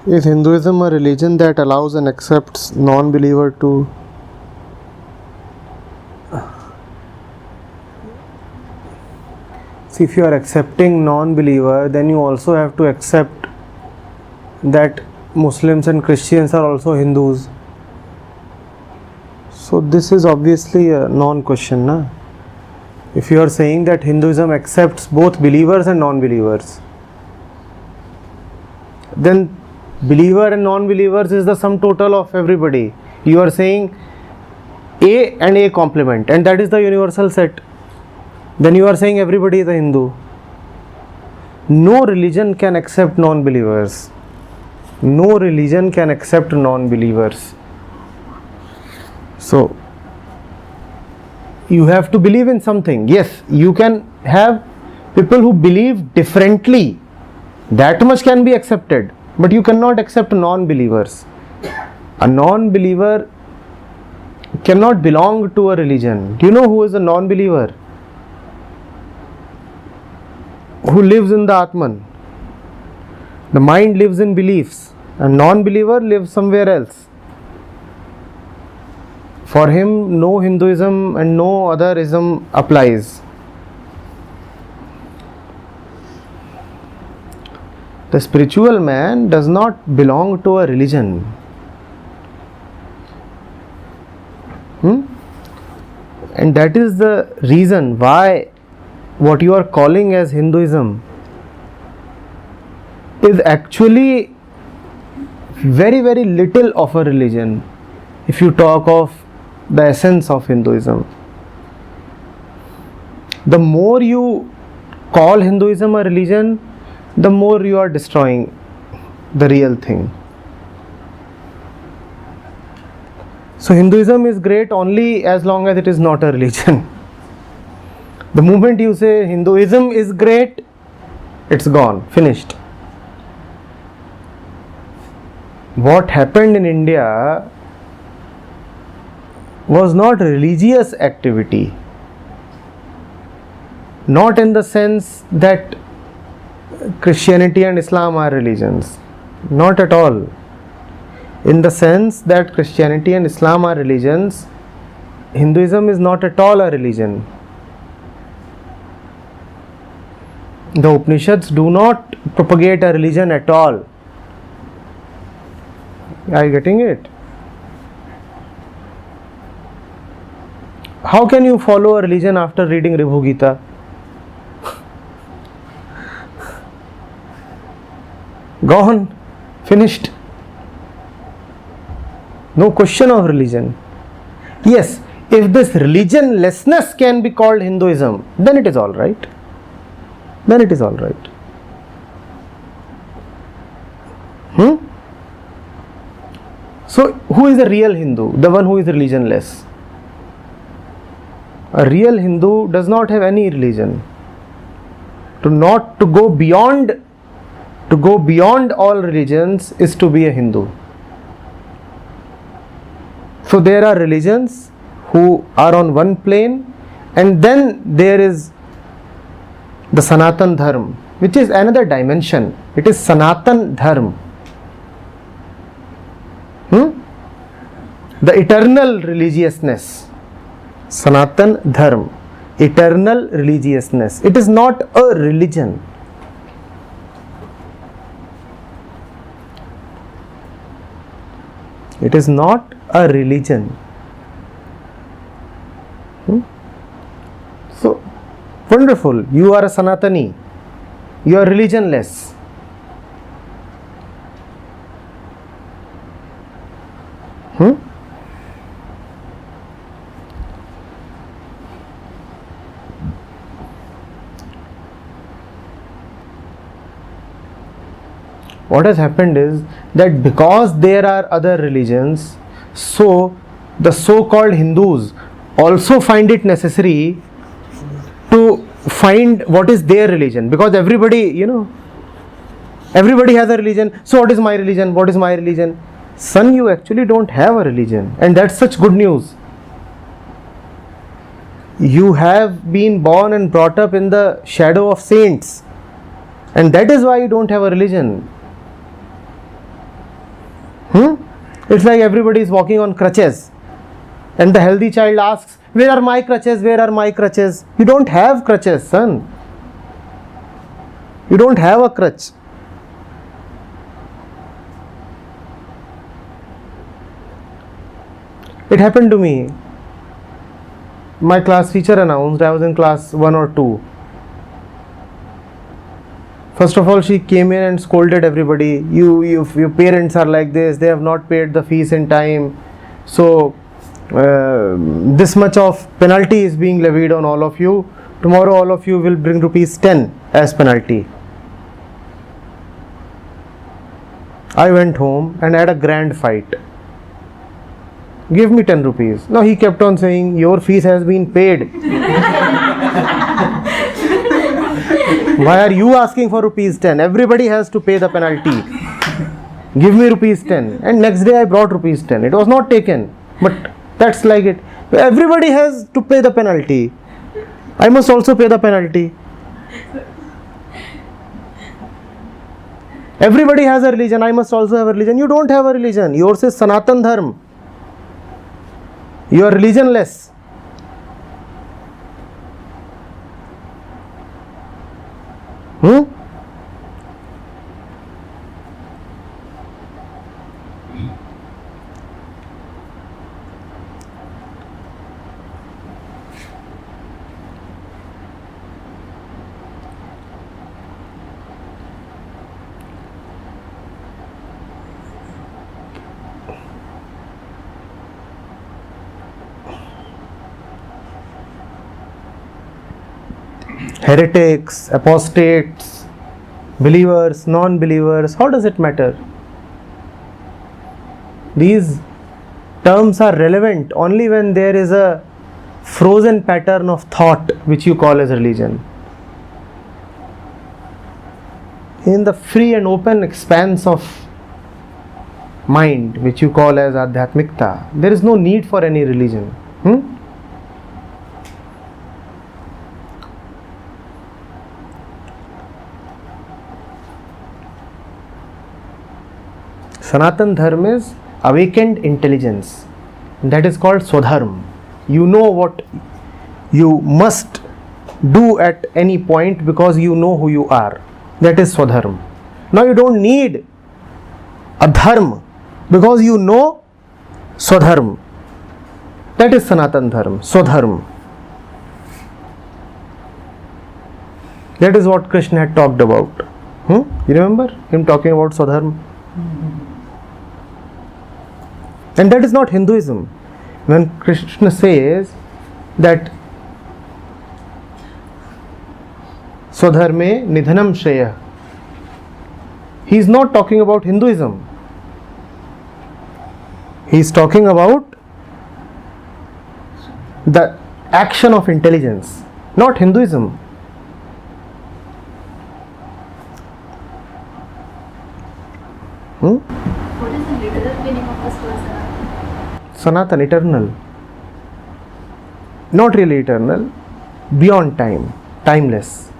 Is Hinduism a religion that allows and accepts non-believer to? See, if you are accepting non-believer, then you also have to accept that Muslims and Christians are also Hindus. So this is obviously a non-question, na? If you are saying that Hinduism accepts both believers and non-believers, then believer and non-believers is the sum total of everybody. You are saying A and A complement, and that is the universal set. Then you are saying everybody is a Hindu. No religion can accept non-believers. No religion can accept non-believers. So, you have to believe in something. Yes, you can have people who believe differently. That much can be accepted. But you cannot accept non-believers. A non-believer cannot belong to a religion. Do you know who is a non-believer? Who lives in the Atman. The mind lives in beliefs. A non-believer lives somewhere else. For him, no Hinduism and no other ism applies. The spiritual man does not belong to a religion. And that is the reason why what you are calling as Hinduism is actually very, very little of a religion if you talk of the essence of Hinduism. The more you call Hinduism a religion, the more you are destroying the real thing. So Hinduism is great only as long as it is not a religion. The moment you say Hinduism is great, it's gone, finished. What happened in India was not religious activity. Not in the sense that Christianity and Islam are religions. Not at all. In the sense that Christianity and Islam are religions, Hinduism is not at all a religion. The Upanishads do not propagate a religion at all. Are you getting it? How can you follow a religion after reading Ribhu Gita? Gone, finished. No question of religion. Yes, if this religionlessness can be called Hinduism, then it is all right. Then it is all right. So, who is a real Hindu? The one who is religionless. A real Hindu does not have any religion. To go beyond all religions is to be a Hindu. So there are religions who are on one plane, and then there is the Sanatan Dharma, which is another dimension. It is Sanatan Dharma. The eternal religiousness. Sanatan Dharma. Eternal religiousness. It is not a religion. It is not a religion. So, wonderful. You are a Sanatani. You are religionless. What has happened is that because there are other religions, so the so-called Hindus also find it necessary to find what is their religion, because everybody has a religion. So what is my religion? What is my religion? Son, you actually don't have a religion, and that's such good news. You have been born and brought up in the shadow of saints, and that is why you don't have a religion. It's like everybody is walking on crutches. And the healthy child asks, where are my crutches? Where are my crutches? You don't have crutches, son. You don't have a crutch. It happened to me. My class teacher announced, I was in class 1 or 2. First of all, she came in and scolded everybody. Your parents are like this, they have not paid the fees in time. So, this much of penalty is being levied on all of you. Tomorrow all of you will bring rupees 10 as penalty. I went home and had a grand fight. Give me 10 rupees. No, he kept on saying, your fees has been paid. Why are you asking for rupees 10? Everybody has to pay the penalty. Give me rupees 10. And next day I brought rupees 10. It was not taken. But that's like it. Everybody has to pay the penalty. I must also pay the penalty. Everybody has a religion. I must also have a religion. You don't have a religion. Yours is Sanatan Dharma. You are religionless. Heretics, apostates, believers, non-believers, how does it matter? These terms are relevant only when there is a frozen pattern of thought which you call as religion. In the free and open expanse of mind which you call as Adhyatmikta, there is no need for any religion. Sanatan Dharma is awakened intelligence. That is called Swadharma. You know what you must do at any point because you know who you are. That is Swadharma. Now you don't need a dharma because you know Swadharma. That is Sanatan Dharma, Swadharma. That is what Krishna had talked about. You remember him talking about Swadharma? And that is not Hinduism. When Krishna says that Swadharme Nidhanam Shreya, he is not talking about Hinduism. He is talking about the action of intelligence, not Hinduism. What is the literal meaning of this word Sanatan? Sanatan, eternal. Not really eternal, beyond time, timeless.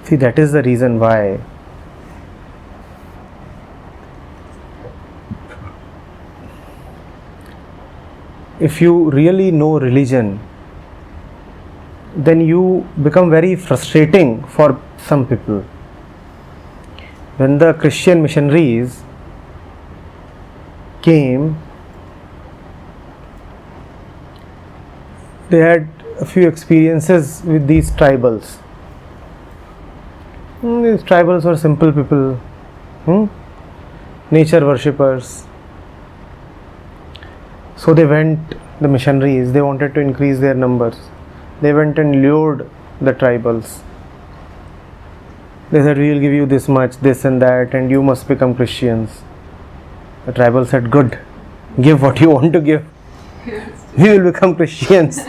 See, that is the reason why if you really know religion, then you become very frustrating for some people. When the Christian missionaries came, they had a few experiences with these tribals. These tribals were simple people, nature worshippers. So they went, the missionaries, they wanted to increase their numbers. They went and lured the tribals. They said, we will give you this much, this and that, and you must become Christians. The tribal said, good, give what you want to give. We will become Christians.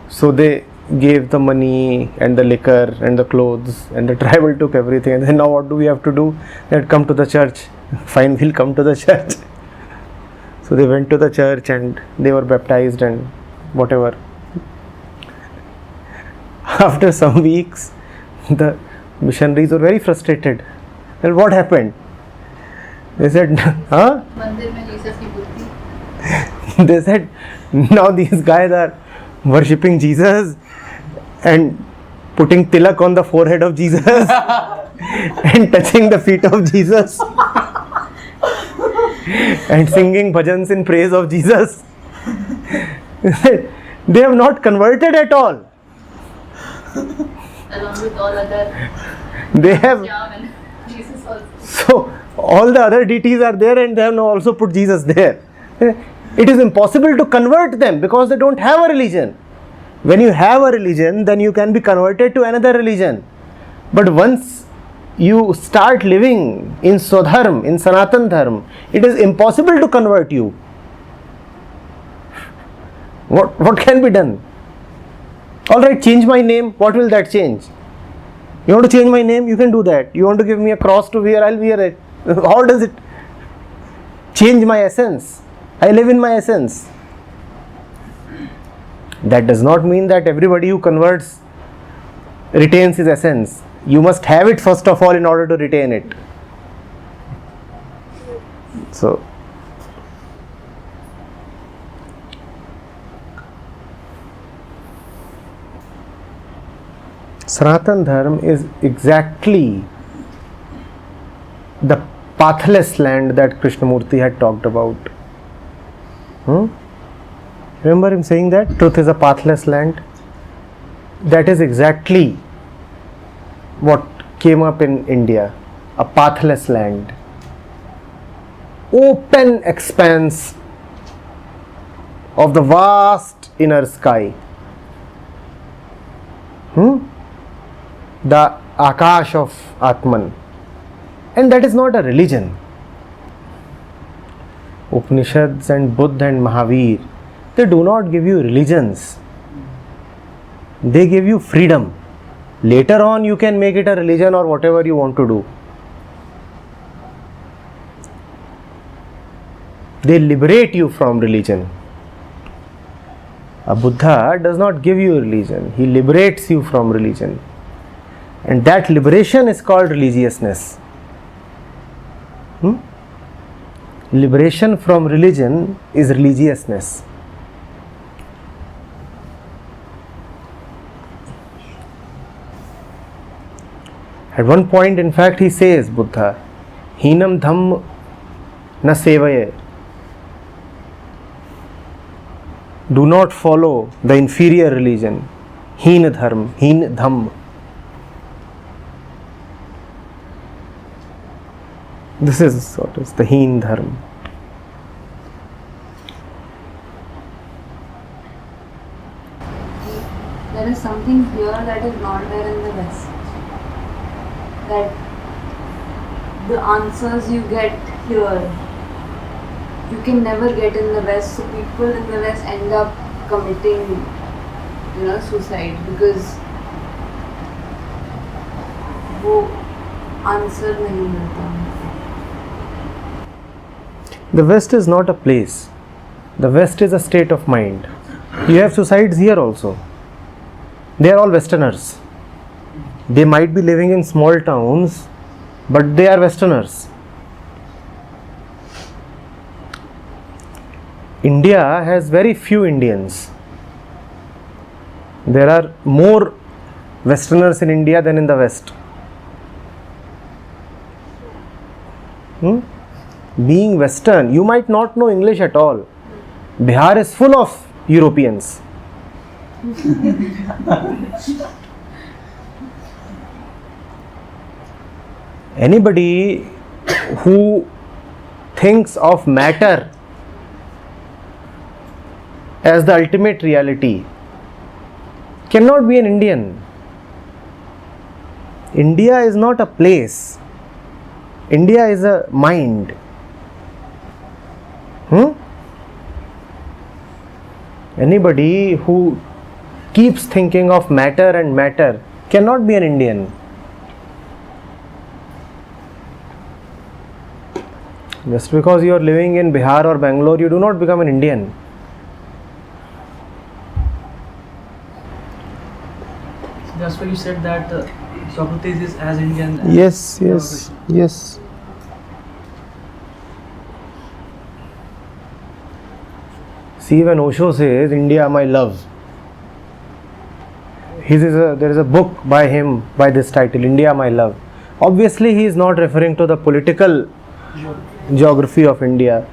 So they gave the money and the liquor and the clothes, and the tribal took everything. And then now what do we have to do? They had come to the church. Fine, we'll come to the church. So they went to the church and they were baptized and whatever. After some weeks, the missionaries were very frustrated. And what happened? They said, huh? मंदिर में Jesus की मूर्ति. They said, now these guys are worshipping Jesus and putting tilak on the forehead of Jesus and touching the feet of Jesus and singing bhajans in praise of Jesus. They have not converted at all. Along with all other They have, Ram and Jesus also. so all the other deities are there and they have now also put Jesus there. It is impossible to convert them because they don't have a religion. When you have a religion, then you can be converted to another religion. But once you start living in Swadharm, in Sanatan Dharm, it is impossible to convert you. What can be done? Alright, change my name. What will that change? You want to change my name? You can do that. You want to give me a cross to wear? I'll wear it. How does it change my essence? I live in my essence. That does not mean that everybody who converts retains his essence. You must have it first of all in order to retain it. So, Sanatan Dharma is exactly the pathless land that Krishnamurti had talked about. Remember him saying that? Truth is a pathless land. That is exactly what came up in India. A pathless land. Open expanse of the vast inner sky. The Akash of Atman. And that is not a religion. Upanishads and Buddha and Mahavir, they do not give you religions. They give you freedom. Later on you can make it a religion or whatever you want to do. They liberate you from religion. A Buddha does not give you religion. He liberates you from religion. And that liberation is called religiousness. Liberation from religion is religiousness. At one point, in fact, he says, Buddha, Hinam dham na sevaye. Do not follow the inferior religion. Heen dharm, heen dham. This is what is the heen dharma. There is something here that is not there in the West. That the answers you get here, you can never get in the West. So people in the West end up committing, suicide because वो answer नहीं मिलता. The West is not a place. The West is a state of mind. You have suicides here also. They are all Westerners. They might be living in small towns, but they are Westerners. India has very few Indians. There are more Westerners in India than in the West. Being Western, you might not know English at all. Bihar is full of Europeans. Anybody who thinks of matter as the ultimate reality cannot be an Indian. India is not a place. India is a mind. Anybody who keeps thinking of matter and matter cannot be an Indian. Just because you are living in Bihar or Bangalore, you do not become an Indian. That's why you said that Socrates is as Indian. Yes, yes, yes. See, when Osho says India my love, there is a book by him by this title, India my love. Obviously he is not referring to the political geography of India.